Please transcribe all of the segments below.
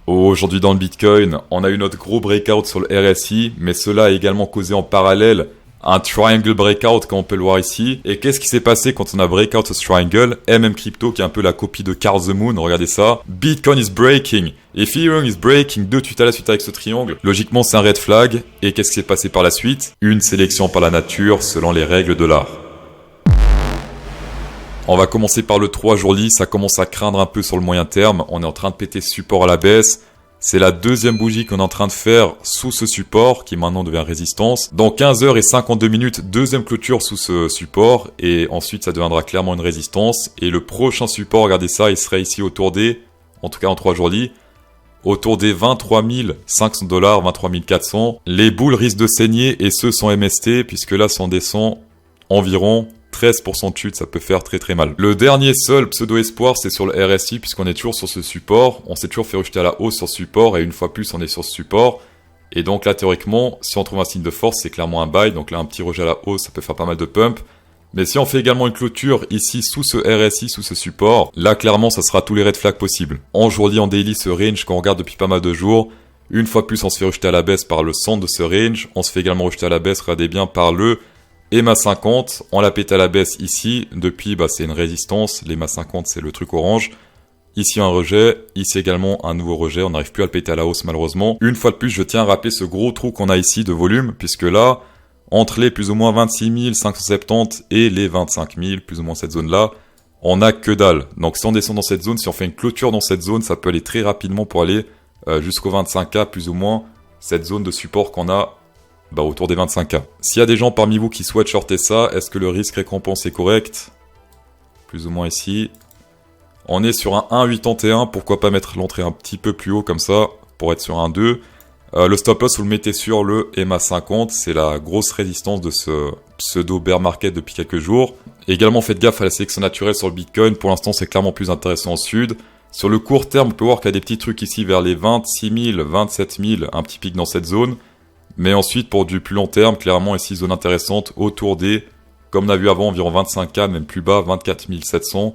Aujourd'hui dans le Bitcoin, on a eu notre gros breakout sur le RSI, mais cela a également causé en parallèle un triangle breakout comme on peut le voir ici. Et qu'est-ce qui s'est passé quand on a breakout ce triangle? Crypto qui est un peu la copie de Carl the Moon, regardez ça. Bitcoin is breaking, Ethereum is breaking, deux tweets à la suite avec ce triangle. Logiquement c'est un red flag. Et qu'est-ce qui s'est passé par la suite? Une sélection par la nature selon les règles de l'art. On va commencer par le 3 jours, ça commence à craindre un peu sur le moyen terme. On est en train de péter support à la baisse. C'est la deuxième bougie qu'on est en train de faire sous ce support qui maintenant devient résistance. Dans 15h52, deuxième clôture sous ce support et ensuite ça deviendra clairement une résistance. Et le prochain support, regardez ça, il serait ici autour des, en tout cas en 3 jours, autour des 23 500 $, 23 400. Les boules risquent de saigner et ceux sont MST puisque là si on descend environ 13% de chute, ça peut faire très très mal. Le dernier seul pseudo-espoir, c'est sur le RSI, puisqu'on est toujours sur ce support. On s'est toujours fait rejeter à la hausse sur ce support, et une fois plus, on est sur ce support. Et donc là, théoriquement, si on trouve un signe de force, c'est clairement un buy. Donc là, un petit rejet à la hausse, ça peut faire pas mal de pump. Mais si on fait également une clôture ici, sous ce RSI, sous ce support, là, clairement, ça sera tous les red flags possibles. En journée, en daily, ce range qu'on regarde depuis pas mal de jours, une fois plus, on se fait rejeter à la baisse par le centre de ce range. On se fait également rejeter à la baisse, regardez bien, par le EMA 50, on l'a pété à la baisse ici, depuis c'est une résistance, l'EMA 50 c'est le truc orange, ici un rejet, ici également un nouveau rejet, on n'arrive plus à le péter à la hausse malheureusement. Une fois de plus je tiens à rappeler ce gros trou qu'on a ici de volume, puisque là, entre les plus ou moins 26 570 et les 25 000, plus ou moins cette zone là, on a que dalle. Donc si on descend dans cette zone, si on fait une clôture dans cette zone, ça peut aller très rapidement pour aller jusqu'au 25K plus ou moins, cette zone de support qu'on a autour des 25K. S'il y a des gens parmi vous qui souhaitent shorter ça, est-ce que le risque récompense est correct? Plus ou moins ici. On est sur un 1,81, pourquoi pas mettre l'entrée un petit peu plus haut comme ça, pour être sur un 2. Le stop loss, vous le mettez sur le EMA 50, c'est la grosse résistance de ce pseudo bear market depuis quelques jours. Également, faites gaffe à la sélection naturelle sur le Bitcoin, pour l'instant c'est clairement plus intéressant au sud. Sur le court terme, on peut voir qu'il y a des petits trucs ici vers les 26 000, 27 000, un petit pic dans cette zone. Mais ensuite, pour du plus long terme, clairement ici, zone intéressante autour des, comme on a vu avant, environ 25K, même plus bas, 24 700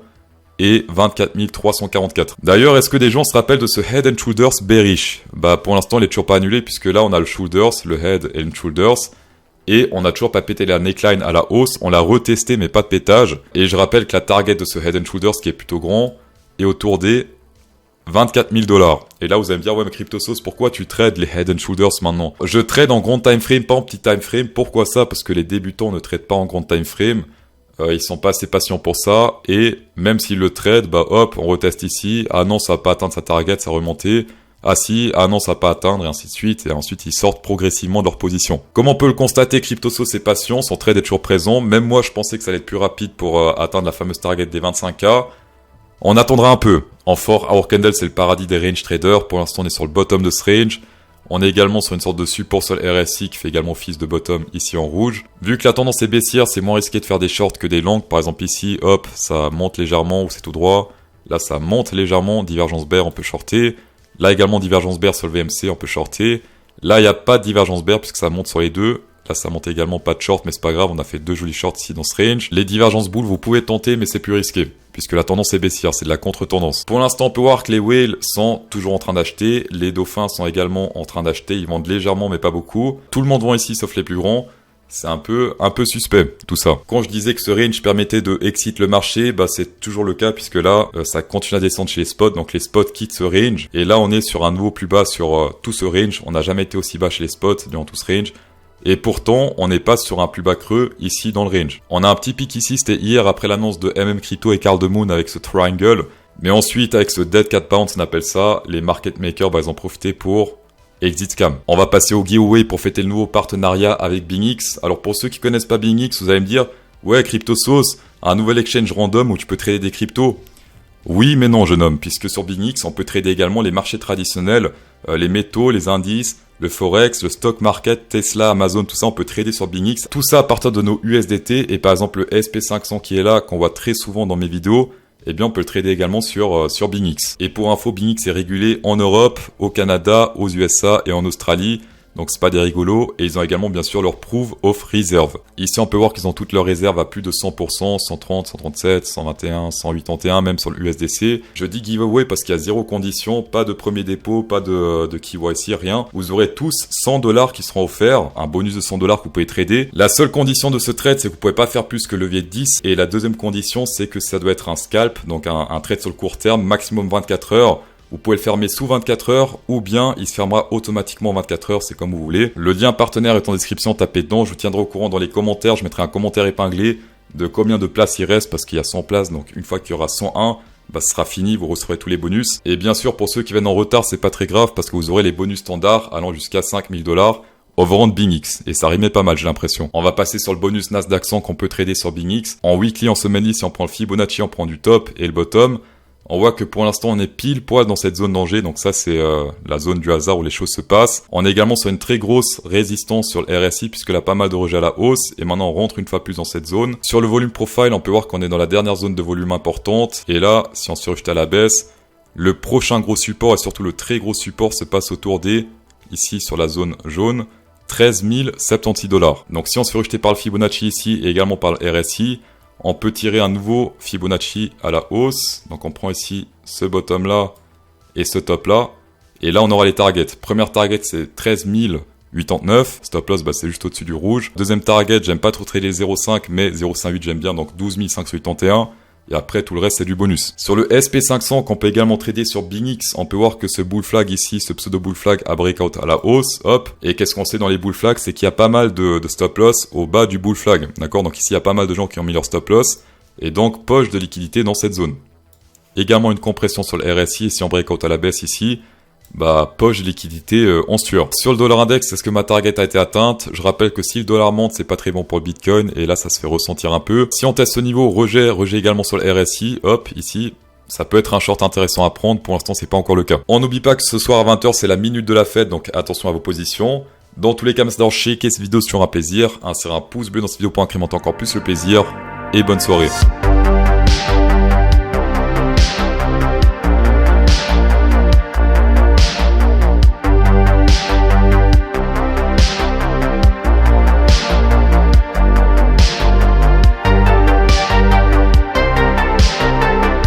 et 24 344. D'ailleurs, est-ce que des gens se rappellent de ce Head and Shoulders bearish? Pour l'instant, il est toujours pas annulé, puisque là, on a le Shoulders, le Head and Shoulders, et on n'a toujours pas pété la neckline à la hausse. On l'a retesté, mais pas de pétage. Et je rappelle que la target de ce Head and Shoulders, qui est plutôt grand, est autour des 24 000 $. Et là, vous allez me dire, ouais, mais CryptoSauce, pourquoi tu trades les Head and Shoulders maintenant? Je trade en grand time frame, pas en petit time frame. Pourquoi ça? Parce que les débutants ne tradent pas en grand time frame. Ils sont pas assez patients pour ça. Et même s'ils le tradent, hop, on reteste ici. Ah non, ça va pas atteindre sa target, ça a remonté. Ah si, ah non, ça va pas atteindre, et ainsi de suite. Et ensuite, ils sortent progressivement de leur position. Comme on peut le constater, CryptoSauce est patient, son trade est toujours présent. Même moi, je pensais que ça allait être plus rapide pour atteindre la fameuse target des 25K. On attendra un peu. En fort, Hour Candle, c'est le paradis des range traders. Pour l'instant, on est sur le bottom de ce range. On est également sur une sorte de support sur le RSI qui fait également office de bottom ici en rouge. Vu que la tendance est baissière, c'est moins risqué de faire des shorts que des longs. Par exemple ici, hop, ça monte légèrement ou c'est tout droit. Là, ça monte légèrement. Divergence bear, on peut shorter. Là également, divergence bear sur le VMC, on peut shorter. Là, il n'y a pas de divergence bear puisque ça monte sur les deux. Là, ça monte également pas de short, mais c'est pas grave, on a fait deux jolis shorts ici dans ce range. Les divergences boules, vous pouvez tenter, mais c'est plus risqué, puisque la tendance est baissière, c'est de la contre-tendance. Pour l'instant, on peut voir que les whales sont toujours en train d'acheter, les dauphins sont également en train d'acheter, ils vendent légèrement, mais pas beaucoup. Tout le monde vend ici, sauf les plus grands. C'est un peu suspect, tout ça. Quand je disais que ce range permettait de exit le marché, c'est toujours le cas, puisque là, ça continue à descendre chez les spots, donc les spots quittent ce range. Et là, on est sur un nouveau plus bas sur tout ce range. On n'a jamais été aussi bas chez les spots durant tout ce range. Et pourtant, on n'est pas sur un plus bas creux ici dans le range. On a un petit pic ici, c'était hier après l'annonce de Crypto et Carl the Moon avec ce triangle. Mais ensuite, avec ce Dead Cat Pound, on appelle ça, les market makers, ils ont profité pour exit scam. On va passer au giveaway pour fêter le nouveau partenariat avec BingX. Alors pour ceux qui connaissent pas BingX, vous allez me dire, ouais, CryptoSauce, un nouvel exchange random où tu peux trader des cryptos. Oui, mais non, jeune homme, puisque sur BingX, on peut trader également les marchés traditionnels, les métaux, les indices, le Forex, le stock market, Tesla, Amazon, tout ça, on peut trader sur BingX. Tout ça à partir de nos USDT, et par exemple le SP500 qui est là, qu'on voit très souvent dans mes vidéos, eh bien on peut le trader également sur BingX. Et pour info, BingX est régulé en Europe, au Canada, aux USA et en Australie. Donc c'est pas des rigolos. Et ils ont également bien sûr leur Proof of Reserve. Ici on peut voir qu'ils ont toutes leurs réserves à plus de 100%, 130, 137, 121, 181, même sur l'USDC. Je dis giveaway parce qu'il y a zéro condition, pas de premier dépôt, pas de KYC, rien. Vous aurez tous 100 $ qui seront offerts, un bonus de 100 $ que vous pouvez trader. La seule condition de ce trade, c'est que vous pouvez pas faire plus que levier de 10. Et la deuxième condition, c'est que ça doit être un scalp, donc un trade sur le court terme, maximum 24 heures. Vous pouvez le fermer sous 24 heures ou bien il se fermera automatiquement 24 heures, c'est comme vous voulez. Le lien partenaire est en description, tapez dedans. Je vous tiendrai au courant dans les commentaires. Je mettrai un commentaire épinglé de combien de places il reste parce qu'il y a 100 places. Donc une fois qu'il y aura 101, bah, ce sera fini, vous recevrez tous les bonus. Et bien sûr, pour ceux qui viennent en retard, c'est pas très grave parce que vous aurez les bonus standards allant jusqu'à 5000 $. Overhand BingX, et ça rimait pas mal, j'ai l'impression. On va passer sur le bonus Nasdaq 100 qu'on peut trader sur BingX. En weekly, en semaine, si on prend le Fibonacci, on prend du top et le bottom. On voit que pour l'instant, on est pile poil dans cette zone danger. Donc ça, c'est la zone du hasard où les choses se passent. On est également sur une très grosse résistance sur le RSI puisqu'il a pas mal de rejets à la hausse. Et maintenant, on rentre une fois plus dans cette zone. Sur le volume profile, on peut voir qu'on est dans la dernière zone de volume importante. Et là, si on se rejette à la baisse, le prochain gros support et surtout le très gros support se passe autour des, ici sur la zone jaune, 13 076 $. Donc si on se fait rejeter par le Fibonacci ici et également par le RSI, on peut tirer un nouveau Fibonacci à la hausse. Donc on prend ici ce bottom là et ce top là. Et là on aura les targets. Première target c'est 13 089. Stop loss bah, c'est juste au-dessus du rouge. Deuxième target, j'aime pas trop trader 0,5 mais 0,58 j'aime bien. Donc 12 581. Et après, tout le reste, c'est du bonus. Sur le SP500, qu'on peut également trader sur BingX, on peut voir que ce bull flag ici, ce pseudo bull flag a breakout à la hausse, hop. Et qu'est-ce qu'on sait dans les bull flags? C'est qu'il y a pas mal de stop loss au bas du bull flag. D'accord? Donc ici, il y a pas mal de gens qui ont mis leur stop loss. Et donc, poche de liquidité dans cette zone. Également une compression sur le RSI. Et si on breakout à la baisse ici, bah, poche de liquidité en sueur. Sur le dollar index, est-ce que ma target a été atteinte? Je rappelle que si le dollar monte, c'est pas très bon pour le Bitcoin. Et là, ça se fait ressentir un peu. Si on teste ce niveau, rejet également sur le RSI. Hop, ici, ça peut être un short intéressant à prendre. Pour l'instant, c'est pas encore le cas. On n'oublie pas que ce soir à 20h, c'est la minute de la fête. Donc, attention à vos positions. Dans tous les cas, merci d'avoir checké cette vidéo, c'est toujours un plaisir. Insérez un pouce bleu dans cette vidéo pour incrémenter encore plus le plaisir. Et bonne soirée.